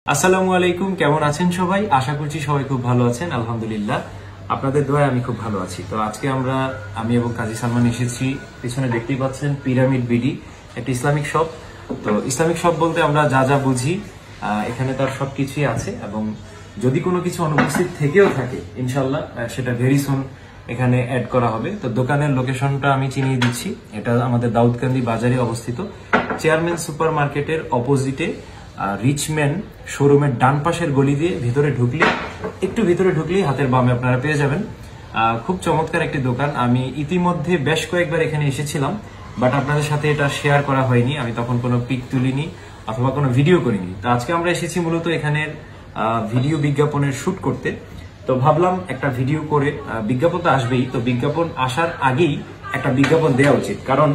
আসসালামু আলাইকুম, কেমন আছেন সবাই? আশা করছি সবাই খুব ভালো আছেন। আলহামদুলিল্লাহ, আপনাদের দোয়ায় আমি খুব ভালো আছি। তো আজকে আমি এবং কাজী সালমান এসেছি, পিছনে দেখতেই পাচ্ছেন পিরামিড বিডি, একটা ইসলামিক শপ। তো ইসলামিক শপ বলতে আমরা যা যা বুঝি এখানে তার সবকিছুই আছে, এবং যদি কোনো কিছু অনুপস্থিত থেকেও থাকে ইনশাল্লাহ সেটা ভেরি সুন এখানে অ্যাড করা হবে। তো দোকানের লোকেশনটা আমি চিনিয়ে দিচ্ছি। এটা আমাদের দাউদকান্দি বাজারে অবস্থিত, চেয়ারম্যান সুপার মার্কেটের অপোজিটে রিচম্যান শোরুমের ডান পাশের গলি দিয়ে একটু ভিতরে ঢুকলেই হাতের বামে আপনারা পেয়ে যাবেন। খুব চমৎকার একটি দোকান। আমি ইতিমধ্যে বেশ কয়েকবার এখানে এসেছিলাম, বাট আপনাদের সাথে এটা শেয়ার করা হয়নি। আমি তখন কোনো পিক তুলিনি অথবা কোনো ভিডিও করিনি। তো আজকে আমরা এসেছি মূলত এখানের ভিডিও বিজ্ঞাপনের শুট করতে। তো ভাবলাম একটা ভিডিও করে, বিজ্ঞাপন তো আসবেই, তো বিজ্ঞাপন আসার আগেই একটা বিজ্ঞাপন দেওয়া উচিত। কারণ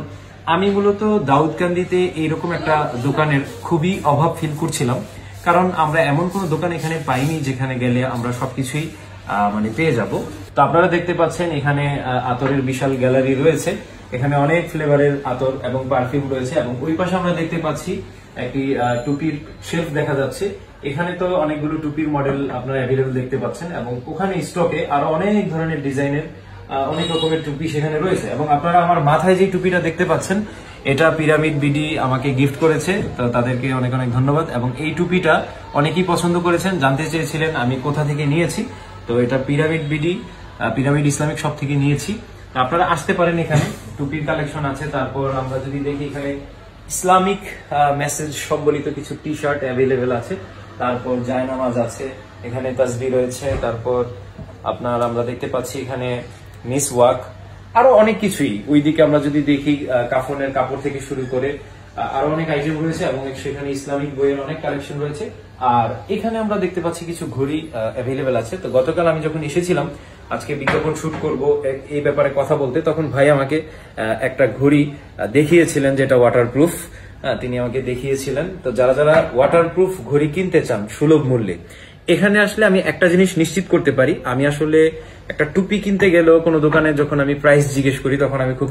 আমি মূলত দাউদকান্দিতে এইরকম একটা দোকানের খুবই অভাব ফিল করছিলাম। কারণ আমরা এমন কোন দোকান এখানে পাইনি যেখানে গেলে আমরা সবকিছুই পেয়ে যাব। তো আপনারা দেখতে পাচ্ছেন এখানে আতরের বিশাল গ্যালারি রয়েছে। এখানে অনেক ফ্লেভারের আতর এবং পারফিউম রয়েছে, এবং ওই পাশে আমরা দেখতে পাচ্ছি একটি টুপির শেলফ দেখা যাচ্ছে। এখানে তো অনেকগুলো টুপির মডেল আপনারা অ্যাভেলেবল দেখতে পাচ্ছেন, এবং ওখানে স্টকে আরো অনেক ধরনের ডিজাইনের অনেক রকমের টুপি সেখানে রয়েছে। এবং আপনারা আমার মাথায় যে টুপিটা দেখতে পাচ্ছেন, এটা পিরামিড বিডি আমাকে গিফট করেছে, তো তাদেরকে অনেক অনেক ধন্যবাদ। এবং এই টুপিটা অনেকেই পছন্দ করেছেন, জানতে চেয়েছিলেন আমি কোথা থেকে নিয়েছি। তো এটা পিরামিড ইসলামিক শপ থেকে নিয়েছি। আপনারা আসতে পারেন, এখানে টুপির কালেকশন আছে। তারপর আমরা যদি দেখি, এখানে ইসলামিক মেসেজ সম্বলিত কিছু টি শার্ট অ্যাভেলেবেল আছে। তারপর জায়নামাজ আছে, এখানে তাসবিহ রয়েছে। তারপর আমরা দেখতে পাচ্ছি এখানে মিসওয়াক, আরো অনেক কিছুই। ওইদিকে আমরা যদি দেখি, কাফনের কাপড় থেকে শুরু করে আরো অনেক আইটেম রয়েছে, এবং সেখানে ইসলামিক বইয়ের অনেক কালেকশন রয়েছে। আর এখানে আমরা দেখতে পাচ্ছি কিছু ঘড়ি অ্যাভেলেবেল আছে। তো গতকাল আমি যখন এসেছিলাম আজকে বিজ্ঞাপন শুট করব এই ব্যাপারে কথা বলতে, তখন ভাই আমাকে একটা ঘড়ি দেখিয়েছিলেন যেটা ওয়াটারপ্রুফ। তিনি আমাকে দেখিয়েছিলেন। তো যারা যারা ওয়াটারপ্রুফ ঘড়ি কিনতে চান সুলভ মূল্যে, এখানে আসলে আমি একটা জিনিস নিশ্চিত করতে পারি, আমি আসলে একটা টুপি কিনতে গেলেও কোনো দোকানে যখন আমি প্রাইস জিজ্ঞেস করি, তখন আমি খুব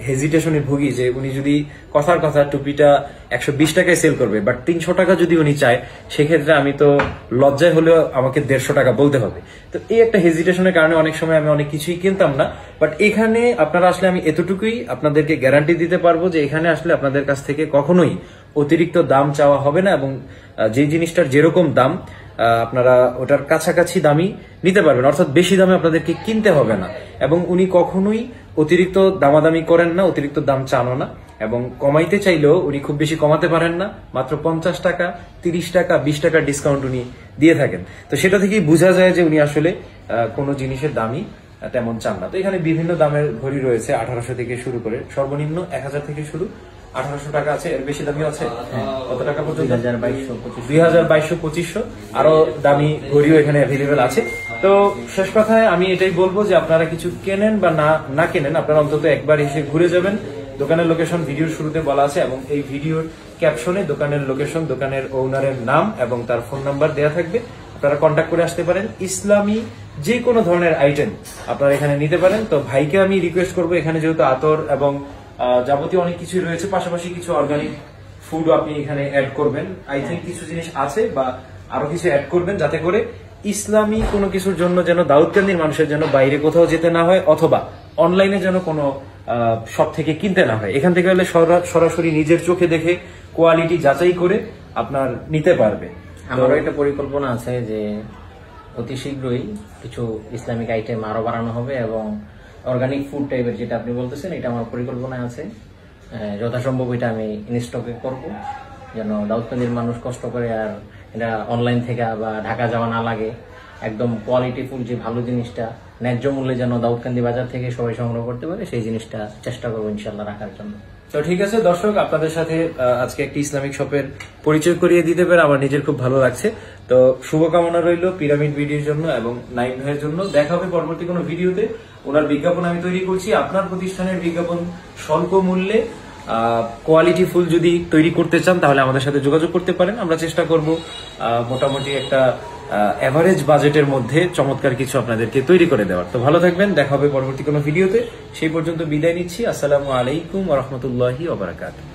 হেজিটেশনে ভুগি যে উনি যদি কথার কথা টুপিটা 120 টাকায় সেল করবে, বাট 300 টাকা যদি উনি চায়, সেক্ষেত্রে আমি তো লজ্জায় হলেও আমাকে 150 টাকা বলতে হবে। তো এই একটা হেজিটেশনের কারণে অনেক সময় আমি অনেক কিছুই কিনতাম না। বাট এখানে আপনারা আসলে আমি এতটুকুই আপনাদেরকে গ্যারান্টি দিতে পারবো যে এখানে আসলে আপনাদের কাছ থেকে কখনোই অতিরিক্ত দাম চাওয়া হবে না, এবং যে জিনিসটার যেরকম দাম আপনারা ওটার কাছাকাছি দামই নিতে পারবেন, অর্থাৎ বেশি দামে আপনাদেরকে কিনতে হবে না। এবং উনি কখনোই অতিরিক্ত দামাদামি করেন না, অতিরিক্ত দাম চানো না, এবং কমাইতে চাইলেও উনি খুব বেশি কমাতে পারেন না। মাত্র 50 টাকা, 30 টাকা, 20 টাকা ডিসকাউন্ট উনি দিয়ে থাকেন। তো সেটা থেকেই বোঝা যায় যে উনি আসলে কোনো জিনিসের দামই তেমন চান না। তো এখানে বিভিন্ন দামের ঘড়ি রয়েছে, 1800 থেকে শুরু করে সর্বনিম্ন 1000 থেকে শুরু, 1800 টাকা আছে, এর বেশি দামিও আছে। কত টাকা পর্যন্ত? 2200, 2500, আরো দামি ঘড়িও এখানে অ্যাভেলেবেল আছে। তো শেষ কথায় আমি এটাই বলবো যে আপনারা কিছু কেনেন বা না কেনেন, আপনারা অন্তত একবার এসে ঘুরে যাবেন। দোকানের লোকেশন ভিডিওর শুরুতে বলা আছে, এবং এই ভিডিওর ক্যাপশনে দোকানের লোকেশন, দোকানের ওনারের নাম এবং তার ফোন নাম্বার দেওয়া থাকবে। আপনারা কন্ট্যাক্ট করে আসতে পারেন। ইসলামী যে কোনো ধরনের আইটেম আপনারা এখানে নিতে পারেন। তো ভাইকে আমি রিকোয়েস্ট করবো, এখানে যেহেতু আতর এবং যাবতীয় অনেক কিছুই রয়েছে, পাশাপাশি কিছু অর্গানিক ফুড আপনি এখানে অ্যাড করবেন। আই থিঙ্ক কিছু জিনিস আছে বা আরো কিছু অ্যাড করবেন, যাতে করে ইসলামী কোনো কিছুর জন্য যেন দাউদকান্দির মানুষের জন্য বাইরে কোথাও যেতে না হয়, অথবা অনলাইনে যেন কোনো শপ থেকে কিনতে না হয়। এখান থেকে হলে সরাসরি নিজের চোখে দেখে কোয়ালিটি যাচাই করে আপনার নিতে পারবে। আমারও একটা পরিকল্পনা আছে যে অতি শীঘ্রই কিছু ইসলামিক আইটেম আরো বাড়ানো হবে, এবং অর্গানিক ফুড টাইপের যেটা আপনি বলতেছেন, এটা আমার পরিকল্পনায় আছে। যথাসম্ভব এটা আমি ইনস্টকে করব, যেন দাউদকান্দির মানুষ কষ্ট করে আর এটা অনলাইন থেকে বা ঢাকা যাওয়া না লাগে। একদম কোয়ালিটিফুল যে ভালো জিনিসটা ন্যায্য মূল্যে যেন দাউদকান্দি বাজার থেকে সবাই সংগ্রহ করতে পারে, সেই জিনিসটা চেষ্টা করবো ইনশাল্লাহ রাখার জন্য। তো ঠিক আছে দর্শক, আপনাদের সাথে আজকে একটি ইসলামিক শপের পরিচয় করিয়ে দিতে পেরে আমার নিজের খুব ভালো লাগছে। তো শুভকামনা রইল পিরামিড ভিডিওর জন্য এবং নাইম ভাইয়ের জন্য। দেখা হবে পরবর্তী কোনো ভিডিওতে। ওনার বিজ্ঞাপন আমি তৈরি করছি। আপনার প্রতিষ্ঠানের বিজ্ঞাপন স্বল্প মূল্যে কোয়ালিটিফুল যদি তৈরি করতে চান, তাহলে আমাদের সাথে যোগাযোগ করতে পারেন। আমরা চেষ্টা করব মোটামুটি একটা এভারেজ বাজেটের মধ্যে চমৎকার কিছু আপনাদেরকে তৈরি করে দেওয়ার। তো ভালো থাকবেন, দেখা হবে পরবর্তী কোনো ভিডিওতে। সেই পর্যন্ত বিদায় নিচ্ছি। আসসালামু আলাইকুম ওয়া রাহমাতুল্লাহি ওয়া বারাকাতুহু।